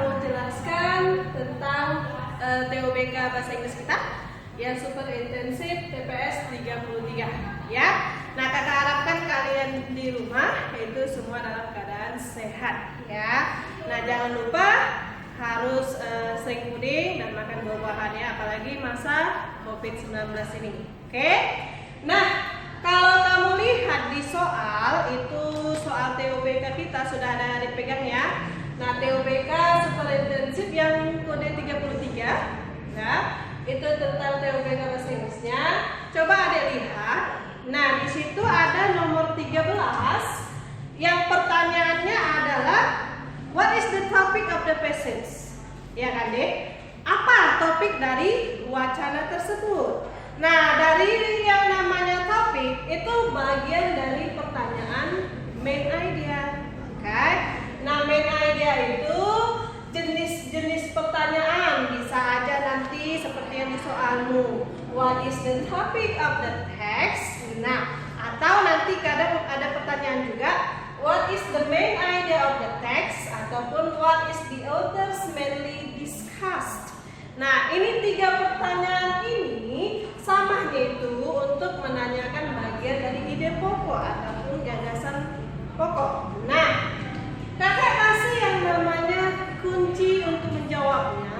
mau jelaskan tentang TOBK Bahasa Inggris kita yang super intensif TPS 33 ya. Nah, kakak harapkan kalian di rumah itu semua dalam keadaan sehat ya. Nah, jangan lupa harus sering puding dan makan buah-buahan ya, apalagi masa COVID-19 ini. Oke? Nah, kalau kamu lihat di soal itu, soal TOBK kita sudah ada dipegang ya. Nah, TOBK super intensif yang kode 33 ya, itu tentang TOBK bahasa Inggrisnya. Coba Adek lihat. Nah, di situ ada nomor 13 yang pertanyaannya adalah what is the topic of the passage? Ya kan, Dek? Apa topik dari wacana tersebut? Nah, dari yang namanya topik itu bagian dari pertanyaan main idea. Oke? Nah, main idea itu jenis-jenis pertanyaan, bisa aja nanti seperti yang di soalmu. What is the topic of the text? Nah, atau nanti kadang ada pertanyaan juga, what is the main idea of the text? Ataupun what is the author's mainly discussed? Nah, ini 3 pertanyaan ini samanya itu untuk menanyakan bagian dari ide pokok ataupun gagasan pokok. Nah, kakak kasih yang namanya kunci untuk menjawabnya.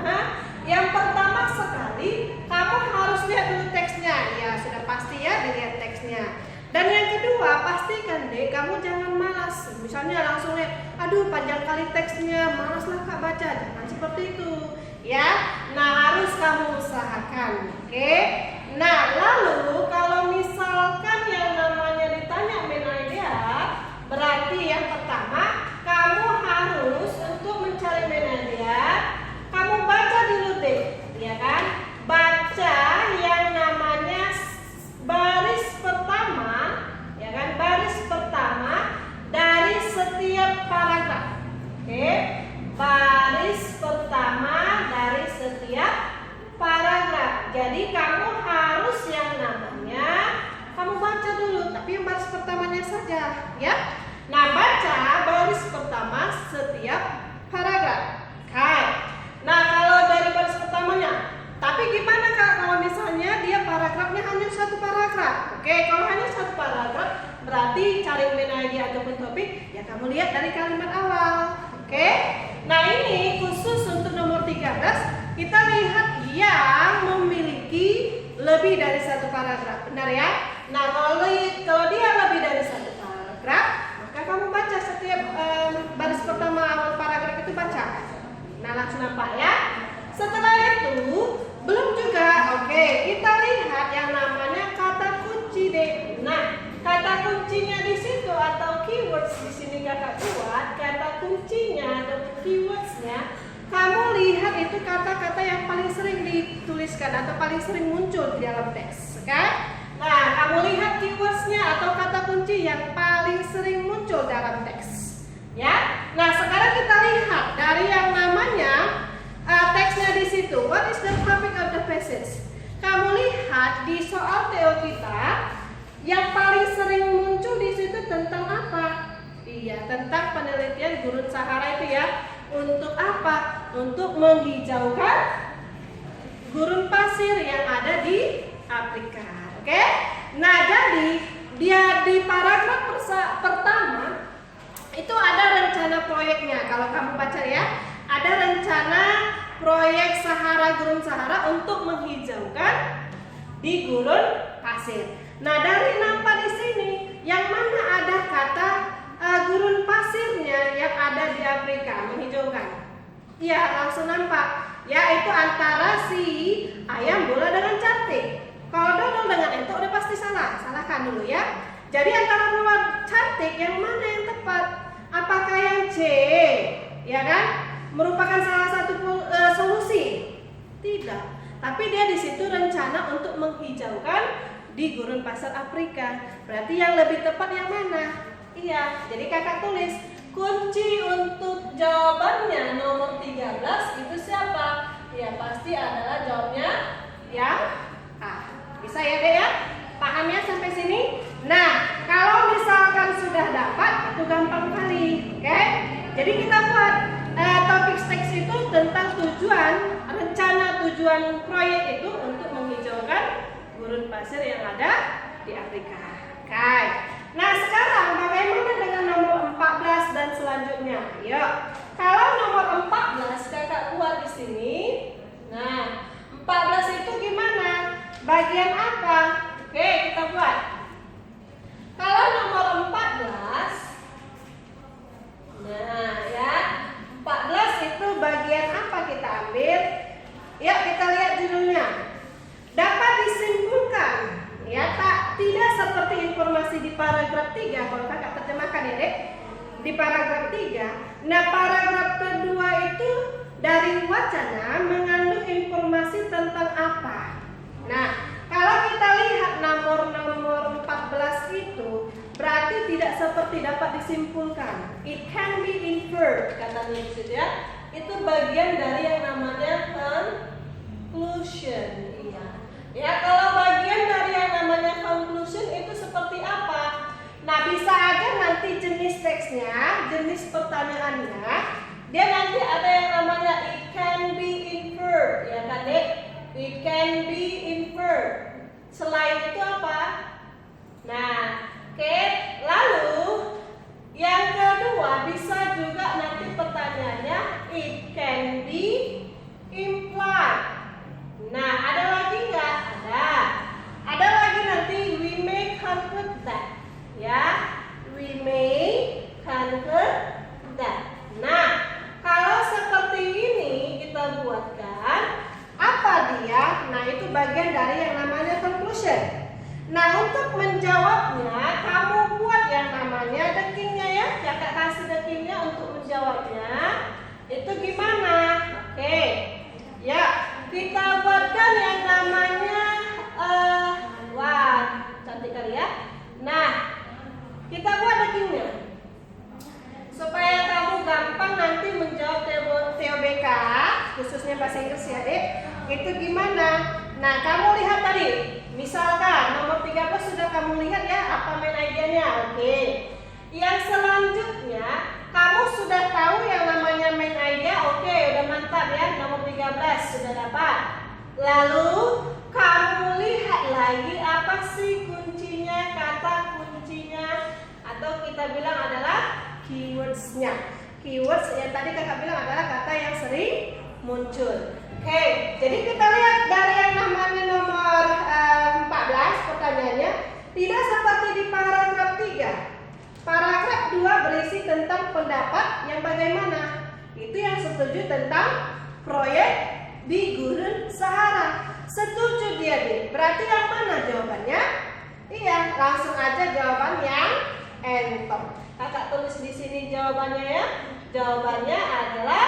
Yang pertama sekali, kamu harus lihat dulu teksnya. Ya, sudah pasti ya dilihat teksnya. Dan yang kedua, pastikan deh kamu jangan malas. Misalnya langsung lihat, aduh panjang kali teksnya, malaslah kak baca. Jangan seperti itu ya. Nah, harus kamu usahakan. Oke? Nah, lalu kalau misalkan yang namanya ditanya main idea, berarti yang pertama kamu harus untuk mencari main idea, kamu baca dulu deh, ya kan? Baca yang namanya baris pertama, ya kan? Baris pertama dari setiap paragraf. Oke? Baris pertama dari setiap paragraf. Jadi kamu harus yang namanya kamu baca dulu, tapi yang baris pertamanya saja, ya. Nah, baca baris pertama setiap paragraf. Oke. Nah, kalau dari baris pertamanya, tapi gimana kak kalau misalnya dia paragrafnya hanya 1 paragraf? Oke, kalau hanya 1 paragraf, berarti cari main idea ataupun topik, ya kamu lihat dari kalimat awal. Oke. Nah, ini khusus untuk nomor 13, kita lihat yang memiliki lebih dari 1 paragraf. Benar ya? Nah, kalau dia lebih dari 1 paragraf, maka kamu baca setiap baris pertama awal paragraf itu baca. Nah, langsung nampak ya. Setelah itu, belum juga. Oke, kita lihat yang namanya kata kunci deh. Nah, kata kuncinya di situ atau keywords di sini kakak buat, kata kuncinya atau keywordsnya, kamu lihat itu kata-kata yang paling sering dituliskan atau paling sering muncul di dalam teks, oke? Nah, kamu lihat keywordsnya atau kata kunci yang paling sering muncul dalam teks, ya. Nah, sekarang kita lihat dari yang namanya teksnya di situ. What is the topic of the passage? Kamu lihat di soal TO kita yang paling sering muncul di situ tentang apa? Iya, tentang penelitian gurun Sahara itu ya. Untuk apa? Untuk menghijaukan gurun pasir yang ada di Afrika. Oke? Nah, jadi dia di paragraf pertama itu ada rencana proyeknya. Kalau kamu baca ya, ada rencana proyek Gurun Sahara untuk menghijaukan di gurun pasir. Nah, dari nampak di sini, yang mana ada kata gurun pasirnya yang ada di Afrika menghijaukan? Iya, langsung nampak. Ya, itu antara si ayam bola dengan cantik. Kalau dodol dengan entok udah pasti salah. Salahkan dulu ya. Jadi antara bola cantik yang mana yang tepat? Apakah yang C? Ya kan? Merupakan salah satu solusi? Tidak. Tapi dia di situ rencana untuk menghijaukan di gurun pasir Afrika. Berarti yang lebih tepat yang mana? Iya, jadi kakak tulis kunci untuk jawabannya nomor 13 itu siapa? Ya, pasti adalah jawabnya yang A. Bisa ya deh ya? Paham ya sampai sini? Nah, kalau misalkan sudah dapat, itu gampang kali, oke? Jadi kita buat topik first text itu tentang rencana tujuan proyek itu untuk menghijaukan gurun pasir yang ada di Afrika. Oke. Nah, sekarang bagaimana dengan nomor 14 dan selanjutnya? Yuk. Kalau nomor 14 kakak buat di sini. Nah, 14 itu gimana? Bagian apa? Oke, kita buat. Kalau nomor 14, nah ya, 14 itu bagian apa kita ambil? Yuk kita lihat judulnya. Dapat disimpulkan, ya tidak seperti informasi di paragraf 3. Kalau kakak terjemahkan ya dek, di paragraf 3. Nah paragraf kedua itu dari wacana mengandung informasi tentang apa. Nah kalau kita lihat nomor 14 itu berarti tidak seperti dapat disimpulkan. It can be inferred katanya di situ ya. Itu bagian dari yang namanya conclusion. Iya. Ya kalau bagian dari yang namanya conclusion itu seperti apa? Nah bisa aja nanti jenis teksnya, jenis pertanyaannya, dia nanti ada yang namanya it can be inferred, ya kan dek? It can be inferred. Selain itu apa? Nah, oke. Lalu yang kedua bisa juga nanti pertanyaannya it can be implied. Nah, ada lagi nggak? Ada. Ada lagi nanti we may conclude that. Ya, we may conclude that. Nah, kalau seperti ini kita buatkan apa dia? Nah, itu bagian dari yang namanya conclusion. Nah, untuk menjawabnya kamu buat yang namanya dekingnya ya. Kakak kasih dekingnya untuk menjawabnya. Itu gimana? Oke. Ya, kita buatkan yang namanya wah, cantik kali ya. Nah, kita buat dekingnya. Supaya kamu gampang nanti menjawab TOBK, khususnya bahasa Inggris ya, Dek. Itu gimana? Nah, kamu lihat tadi. Misalkan nomor 13 sudah kamu lihat ya apa main idenya. Oke. Yang selanjutnya kamu sudah tahu yang namanya main idea. Oke, udah mantap ya. Nomor 13 sudah dapat. Lalu kamu lihat lagi apa sih kuncinya, kata kuncinya, atau kita bilang adalah keywords-nya. Keywords yang tadi kakak bilang adalah kata yang sering muncul. Oke, jadi kita lihat dari yang namanya nomor 14 pertanyaannya tidak seperti di paragraf 3. Paragraf 2 berisi tentang pendapat yang bagaimana? Itu yang setuju tentang proyek di Gurun Sahara. Setuju dia deh. Berarti yang mana jawabannya? Iya, langsung aja jawaban yang entok. Kakak tulis di sini jawabannya ya. Jawabannya adalah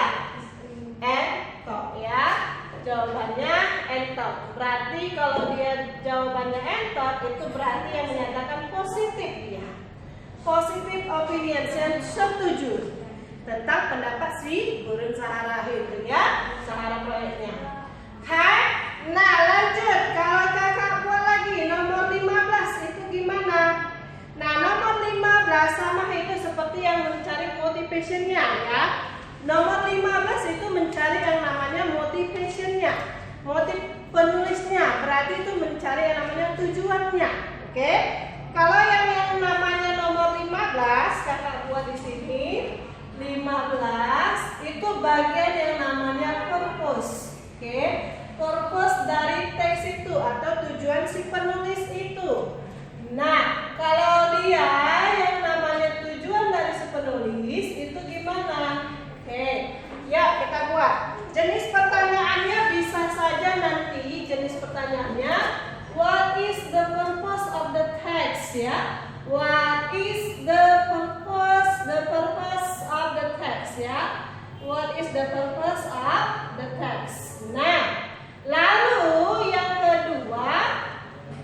entok ya. Jawabannya entok. Berarti kalau dia jawabannya entok itu berarti yang menyatakan positif dia. Positive opinion, yang setuju tentang pendapat si Gurun Sahara itu ya. Sahara proyeknya. Hai. Nah, lanjut. Kalau kakak buat lagi nomor 15 itu gimana? Nah, nomor 15 sama itu seperti yang mencari motivationnya ya. Nomor 15 itu mencari yang namanya motivationnya, motif penulisnya. Berarti itu mencari yang namanya tujuannya. Oke? Kalau yang namanya nomor 15 kakak buat di sini 15 itu bagian yang namanya purpose. Oke? Purpose dari teks itu atau tujuan si penulis itu. Nah, kalau dia yang namanya tujuan dari si penulis itu gimana? Oke, ya kita buat. Jenis pertanyaannya bisa saja nanti jenis pertanyaannya what is the purpose of the text ya? What is the purpose of the text ya? What is the purpose of the text? Nah, lalu yang kedua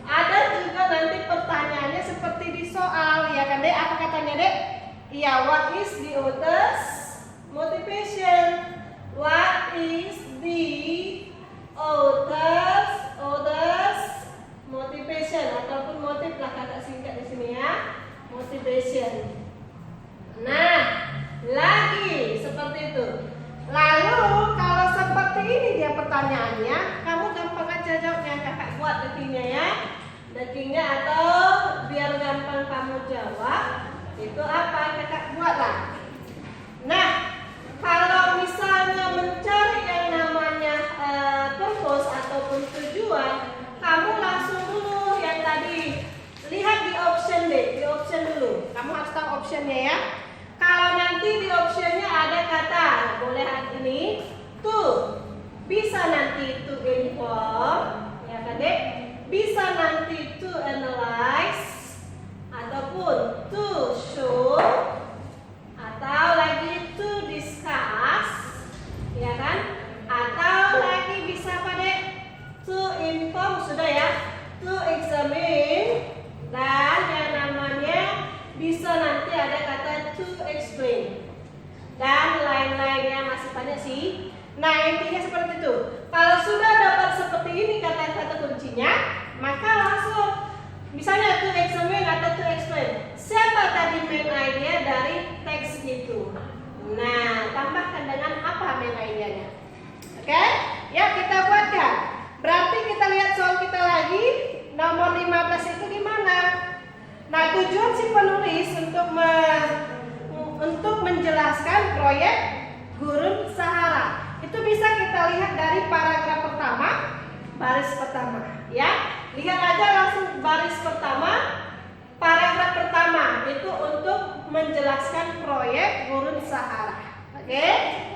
ada juga nanti pertanyaannya seperti di soal ya kan Dek? Apa katanya Dek? Iya, what is the author's motivation? What is the author's motivation ataupun motif lah kakak singkat di sini ya. Motivation. Nah, lagi seperti itu. Lalu pertanyaannya, kamu gampang aja jawabnya. Kakak buat detingnya ya. Detingnya atau biar gampang kamu jawab, itu apa? Kakak buatlah. Nah, kalau misalnya mencari yang namanya purpose ataupun tujuan, kamu langsung dulu yang tadi. Lihat di option deh, di option dulu. Kamu harus tahu optionnya ya. Kalau nanti di optionnya ada kata, boleh ini, to, bisa nanti to inform, ya kan dek? Bisa nanti to analyze, ataupun to show, atau lagi to discuss, ya kan? Atau lagi bisa apa dek? To inform, sudah ya? To examine. Dan yang namanya bisa nanti ada kata to explain. Dan lain-lainnya masih banyak sih. Nah intinya seperti itu. Kalau sudah dapat seperti ini kata-kata kuncinya, maka langsung misalnya to examine atau to explain. Siapa tadi main idea dari teks itu? Nah tambahkan dengan apa main idenya? Oke? Ya kita buatkan. Berarti kita lihat soal kita lagi. Nomor 15 itu gimana? Nah, tujuan si penulis untuk menjelaskan proyek Gurun Sahara. Itu bisa kita lihat dari paragraf pertama, baris pertama, ya. Lihat aja langsung baris pertama, paragraf pertama itu untuk menjelaskan proyek Gurun Sahara. Oke?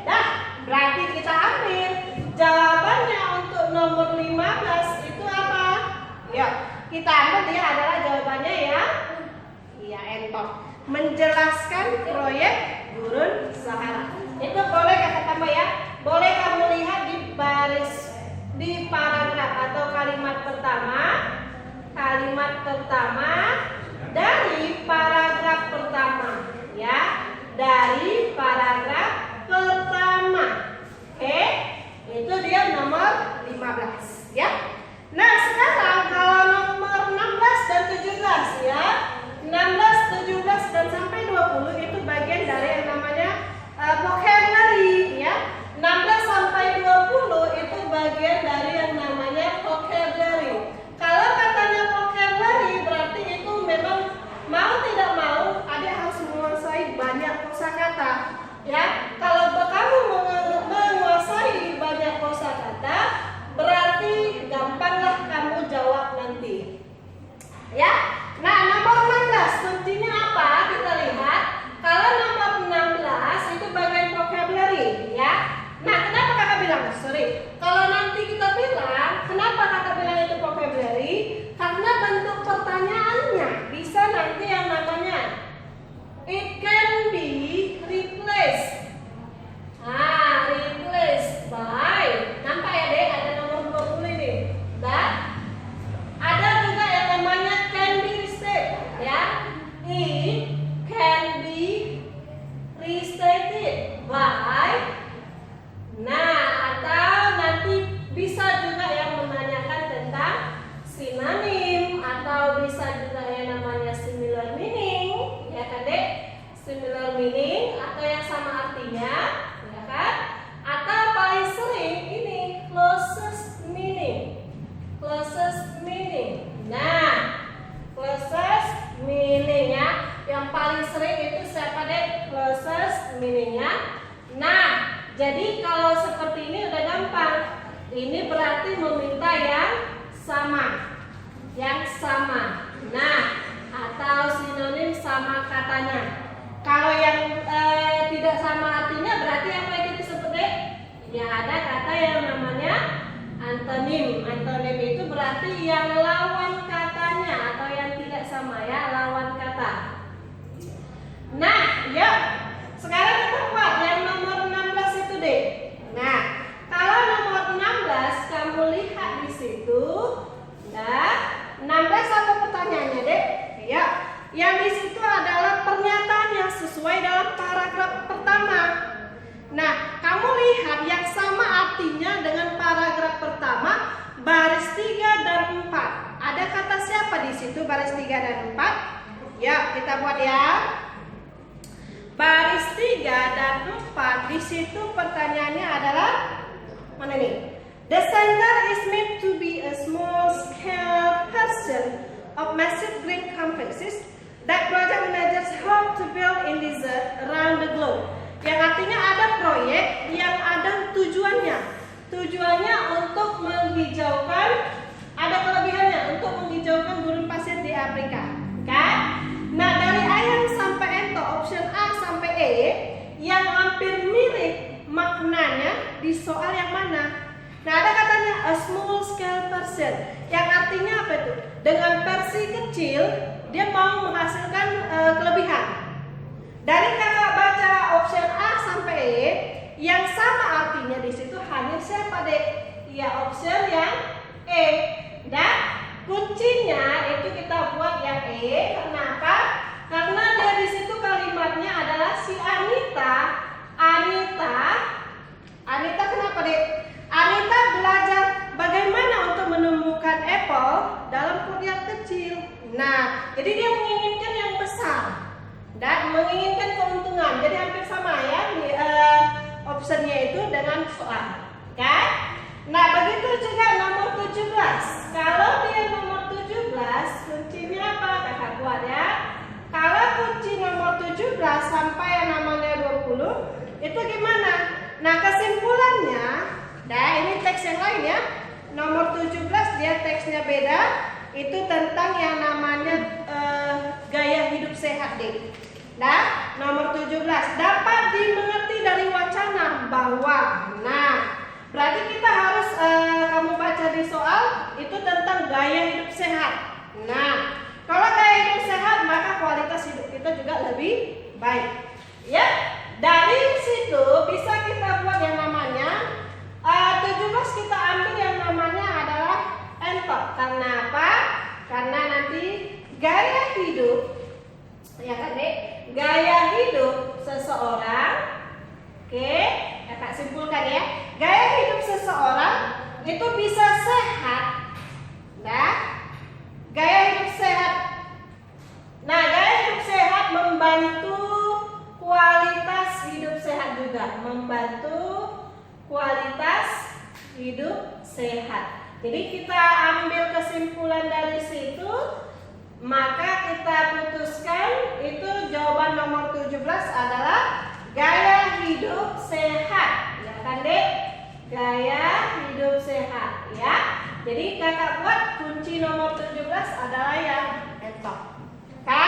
Dah, berarti kita ambil jawabannya untuk nomor 15 itu apa? Ya, kita ambil dia adalah jawabannya ya. Iya, enter. Menjelaskan proyek Gurun Sahara. Itu boleh kakak tambah ya. Boleh kamu lihat di baris di paragraf atau kalimat pertama. Kalimat pertama dari paragraf pertama ya. Dari paragraf pertama. Oke? Itu dia nomor 15 ya. Nah sekarang kalau nomor 16 dan 17 ya, 16, 17 dan sampai 20 itu bagian dari yang namanya vocabulary ya. 16 sampai 20 itu bagian dari yang namanya vocabulary. Kalau katanya vocabulary berarti itu memang mau tidak mau adik harus menguasai banyak kosakata ya. Kalau kamu menguasai banyak kosakata berarti gampanglah kamu jawab nanti. Ya. Nah, nomor 16 kuncinya apa? Kita lihat. Kalau nomor 16 itu bagian vocabulary, ya. Nah, kenapa kakak bilang? Kalau nanti kita bilang, kenapa kakak bilang itu vocabulary? Karena bentuk pertanyaannya bisa nanti yang namanya it can be replaced. Replaced by. Nampak ya dek, ada nomor 20 ini. Dan ada juga yang namanya can be restated, ya. It can be restated by. Nah, atau nanti bisa juga yang menanyakan tentang sinonim atau bisa juga yang namanya similar meaning, ya kan dek? Similar meaning atau yang sama artinya, ya kan? Atau paling sering ini closest meaning. Closest meaning. Nah, closest meaning ya. Yang paling sering itu siapa dek? Closest meaningnya. Nah, jadi kalau seperti ini udah gampang. Ini berarti meminta yang sama. Yang sama. Nah, atau sinonim sama katanya. Kalau yang tidak sama artinya berarti apa yang kita sebut dek? Ya ada kata yang namanya antonim. Antonim itu berarti yang lawan katanya atau yang tidak sama ya, lawan kata. Nah, ya. Sekarang kita buat yang nomor 16 itu deh. Nah, kalau nomor 16 kamu lihat di situ, nah, 16 apa pertanyaannya deh? Ya, yang di situ adalah pernyataan yang sesuai dalam paragraf pertama. Nah, kamu lihat yang sama artinya dengan paragraf pertama, baris 3 dan 4. Ada kata siapa di situ baris 3 dan 4? Ya, kita buat ya. Baris 3 dan 4 di situ pertanyaannya adalah mana nih? The center is meant to be a small-scale version of massive green complexes that project managers hope to build in desert around the globe. Yang artinya ada proyek yang ada tujuannya. Tujuannya untuk menghijaukan, ada kelebihannya untuk menghijaukan gurun pasir di Afrika. Kan? Nah, dari A yang sampai N, option A sampai E, yang hampir mirip maknanya di soal yang mana? Nah, ada katanya a small scale version, yang artinya apa itu? Dengan versi kecil, dia mau menghasilkan kelebihan. Dari kakak baca option A sampai E, yang sama artinya di situ hanya siapa dek? Ya, option yang E. Dan kuncinya itu kita buat yang E. Kenapa? Karena dari situ kalimatnya adalah si Anita. Anita kenapa dek? Anita belajar bagaimana untuk menemukan apple dalam pot yang kecil. Nah, jadi dia menginginkan yang besar dan menginginkan keuntungan. Jadi hampir sama ya di optionnya itu dengan soal, kan? Nah, begitu juga nomor 17. Kalau dia nomor 17, kuncinya apa? Kakak buat ya. Kalau kunci nomor 17 sampai yang namanya 20, itu gimana? Nah, kesimpulannya, nah ini teks yang lain ya. Nomor 17 dia teksnya beda. Itu tentang yang namanya gaya hidup sehat deh. Nah, nomor 17 dapat dimengerti dari wacana bahwa. Nah, berarti kita harus kamu baca di soal itu tentang gaya hidup sehat. Nah, kalau gaya hidup sehat maka kualitas hidup kita juga lebih baik. Ya, dari situ bisa kita buat yang namanya 17 kita ambil yang namanya adalah entok. Karena apa? Karena nanti gaya hidup, ya kan dek? Gaya hidup seseorang, oke, kakak simpulkan ya. Gaya hidup seseorang itu bisa sehat, nah, gaya hidup sehat. Nah, gaya hidup sehat membantu kualitas hidup sehat juga, membantu kualitas hidup sehat. Jadi kita ambil kesimpulan dari situ, maka kita putuskan itu jawaban nomor 17 adalah gaya hidup sehat. Ya kan dek? Gaya hidup sehat ya. Jadi kakak buat kunci nomor 17 adalah yang entok. Oke?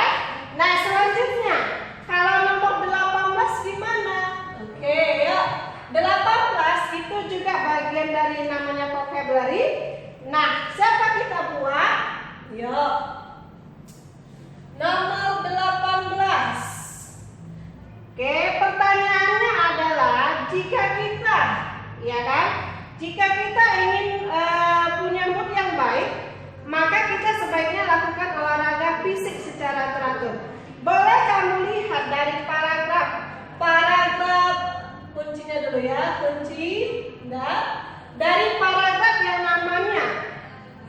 Nah, selanjutnya kalau nomor 18 gimana? Oke, yuk. 18 itu juga bagian dari namanya vocabulary. Nah, siapa kita buat? Yuk. Nomor 18. Oke, pertanyaannya adalah jika kita, ya kan? Jika kita ingin punya mood yang baik, maka kita sebaiknya lakukan olahraga fisik secara teratur. Boleh kamu lihat dari paragraf kuncinya dulu ya, kunci dari paragraf yang namanya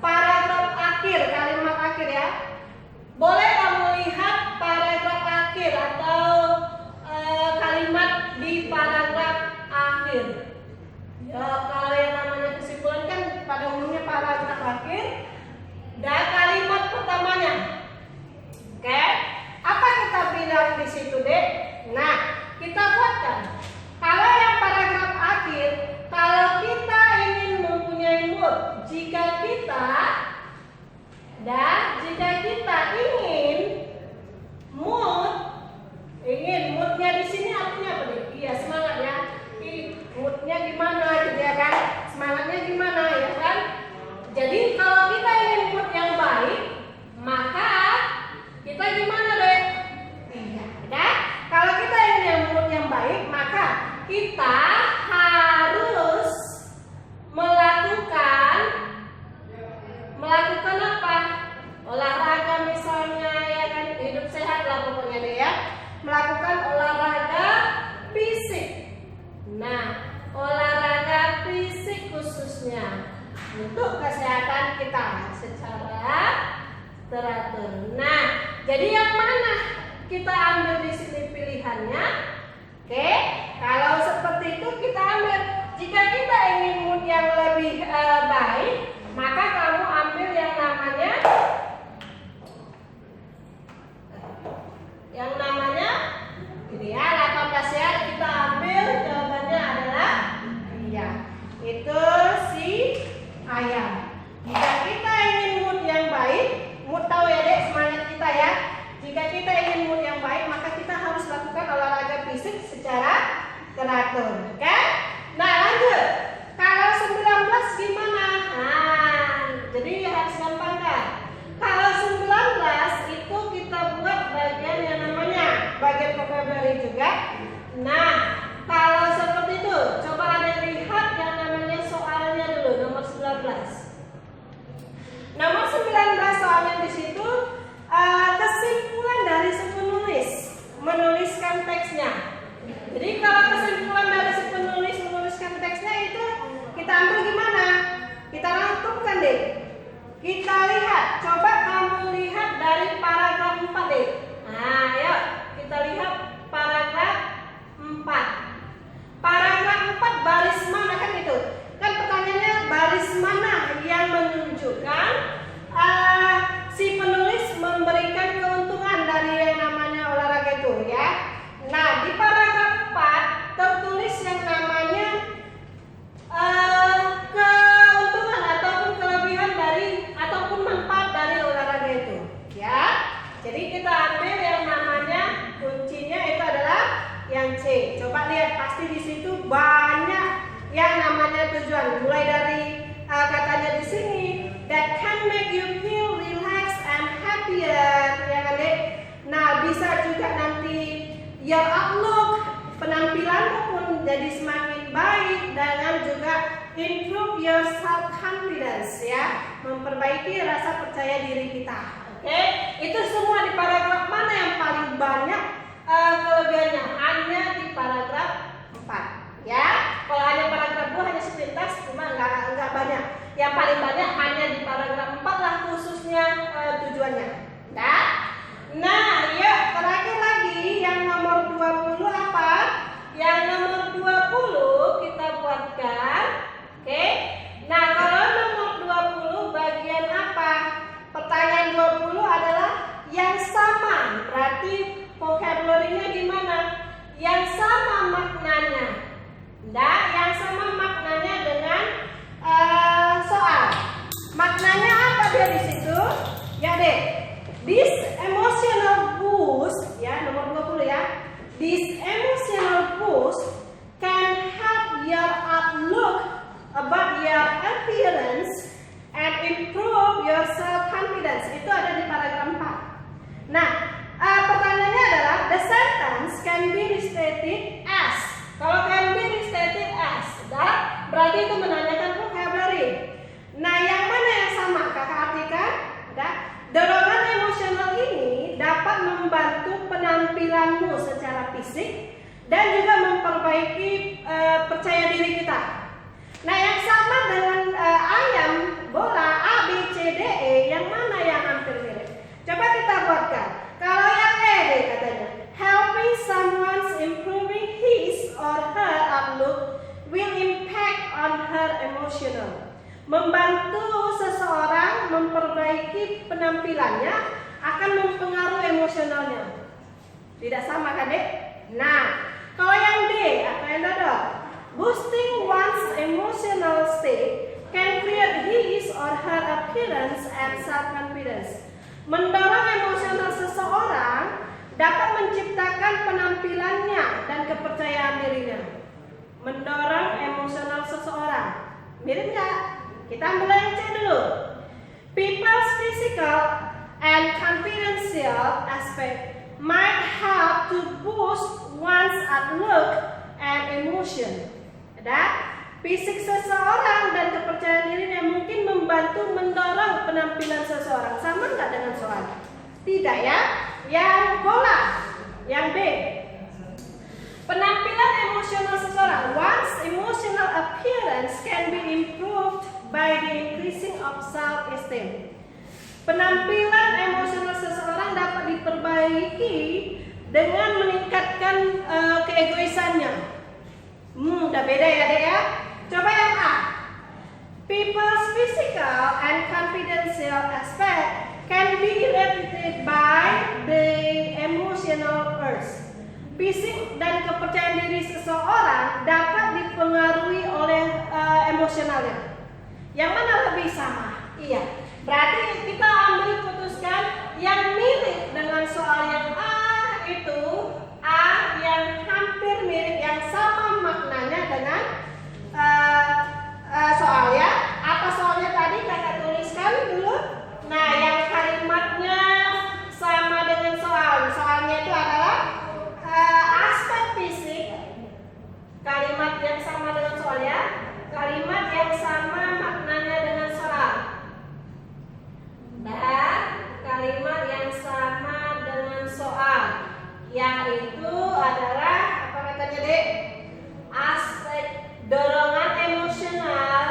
paragraf akhir, kalimat akhir ya. Boleh kamu lihat paragraf akhir atau kalimat di paragraf akhir. Ya, kalau yang namanya kesimpulan kan pada umumnya paragraf akhir dan kalimat pertamanya. Oke, apa kita bilang di situ deh? Nah, kita buatkan. Kalau yang paragraf akhir, kalau kita ingin mempunyai mood, jika kita ingin moodnya di sini artinya apa nih? Iya, semangat ya. Moodnya gimana gitu ya kan? Semangatnya gimana ya kan? Jadi kalau kita ingin mood yang baik, maka kita gimana deh? Iya, kan? Kalau kita ingin mood yang baik, maka kita harus melakukan apa? Olahraga misalnya ya kan, hidup sehat lah pokoknya deh ya. Melakukan olahraga fisik. Nah, olahraga fisik khususnya untuk kesehatan kita secara teratur. Nah, jadi yang mana kita ambil di sini pilihannya? Oke, kalau seperti itu kita ambil. Jika kita ingin mood yang lebih baik, maka kamu ambil yang namanya ini ya, 18 ya. Kita ambil jawabannya adalah iya. Itu si ayam. Jika kita ingin mood yang baik, mood tahu ya Dek, semangat kita ya. Jika kita ingin mood yang baik, maka kita harus lakukan olahraga fisik secara teratur, oke? Nah, lanjut. Kalau 19 gimana? Nah, jadi harus gampang kan? Kalau 19 itu kita buat bagian yang namanya bagian vocabulary juga. Nah, kalau seperti itu, coba Anda lihat yang namanya soalnya dulu, nomor 19. Nomor 19 soalnya di situ kesimpulan dari si penulis menuliskan teksnya. Jadi kalau kesimpulan dari si penulis menuliskan teksnya itu kita ambil gimana? Kita rangkumkan deh. Kita lihat, coba kamu lihat dari paragraf 4 deh. Nah, ayo kita lihat paragraf 4. Paragraf 4 baris mana kan itu? Kan pertanyaannya baris mana yang menunjukkan si penulis memberikan keuntungan dari yang namanya olahraga itu ya. Nah, di paragraf 4 tertulis yang namanya keuntungan ataupun kelebihan dari ataupun manfaat dari olahraga itu ya. Jadi kita ambil yang namanya kuncinya itu adalah yang C. Coba lihat, pasti di situ banyak yang namanya tujuan. Mulai dari katanya di sini that can make you feel relaxed and happier ya kan Dek. Nah, bisa juga nanti your outlook, penampilanmu pun jadi semakin baik, dan juga improve your self confidence ya, memperbaiki rasa percaya diri kita. Oke, itu semua di paragraf mana yang paling banyak kelebihannya? Hanya di paragraf 4 ya. Kalau hanya paragraf 2 hanya sepintas, cuma enggak banyak. Yang paling banyak hanya di paragraf 4 lah khususnya tujuannya. Nah, yuk terakhir lagi yang nomor 20 apa? Yang nomor 20 kita buatkan. Oke. Nah, kalau nomor 20 bagian apa? Pertanyaan 20 adalah yang sama. Berarti vocabulary-nya gimana? Yang sama maknanya. Nah, yang sama maknanya dengan soal. Maknanya apa dia di situ? Ya deh. This emotional boost ya, nomor 20 ya. This emotional boost can help your outlook about your appearance and improve your self confidence. Itu ada di paragraf 4. Nah, pertanyaannya adalah the sentence can be restated as. Kalau can be restated as, berarti itu menanyakan vocabulary. Nah, yang mana yang sama? Kakak artikan, dorongan emosional ini dapat membantu penampilanmu secara fisik dan juga memperbaiki percaya diri kita. Nah, yang sama dengan ayam, bola, A, B, C, D, E, yang mana yang hampir mirip? Coba kita buatkan. Kalau yang E deh katanya, helping someone improving his or her outlook will impact on her emotional. Membantu seseorang memperbaiki penampilannya akan mempengaruhi emosionalnya. Tidak sama kan Dek? Nah, kalau yang D atau yang Dodo, boosting one's emotional state can create his or her appearance and self-confidence. Mendorong emosional seseorang dapat menciptakan penampilannya dan kepercayaan dirinya. Mendorong emosional seseorang. Mirip nggak? Kita ambil yang C dulu. People's physical and confidential aspect might help to boost one's outlook and emotion. Ada fisik seseorang dan kepercayaan dirinya mungkin membantu mendorong penampilan seseorang. Sama nggak dengan soal? Tidak ya. Yang bola, yang B. Penampilan emosional seseorang. One's emotional appearance can be improved by the increasing of self-esteem. Penampilan emosional seseorang dapat diperbaiki dengan meningkatkan keegoisannya. Udah beda ya Dek ya. Coba yang A. People's physical and confidential aspect can be affected by the emotional urge. Fisik dan kepercayaan diri seseorang dapat dipengaruhi oleh emosionalnya. Yang mana lebih sama? Iya. Berarti kita ambil putuskan yang mirip dengan soal yang A itu A yang hampir mirip, yang sama maknanya dengan soalnya. Apa soalnya tadi kakak tuliskan dulu? Nah, yang kalimatnya sama dengan soal. Soalnya itu adalah aspek fisik. Kalimat yang sama dengan soalnya. Kalimat yang sama maknanya dengan soal. Dan kalimat yang sama dengan soal, yaitu adalah apa katanya Dek? Aspek dorongan emosional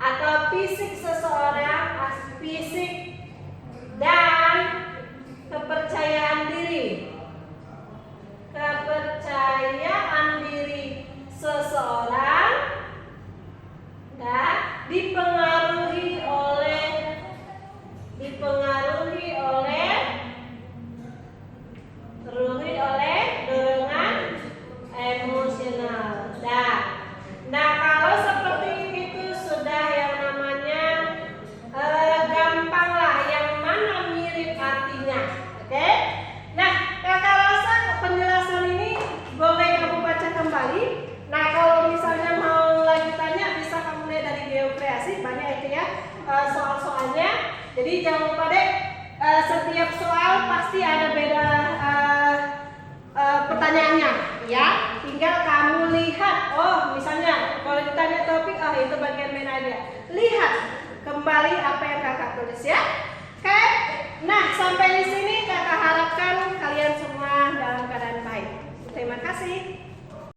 atau fisik seseorang, fisik dan kepercayaan diri. Kepercayaan diri seseorang dan dipengaruhi oleh dorongan emosional. Nah, kalau seperti itu sudah yang namanya gampang lah yang mana mirip artinya. Oke? Nah, kakak rasa penjelasan ini boleh kamu baca kembali. Nah, kalau misalnya mau lanjutannya bisa kamu lihat dari geokreasi, banyak itu ya soal-soalnya. Jadi jangan lupa deh, setiap soal pasti ada beda pertanyaannya, ya. Tinggal kamu lihat, oh misalnya kalau ditanya topik, itu bagian main aja. Lihat kembali apa yang kakak tulis ya. Oke, nah sampai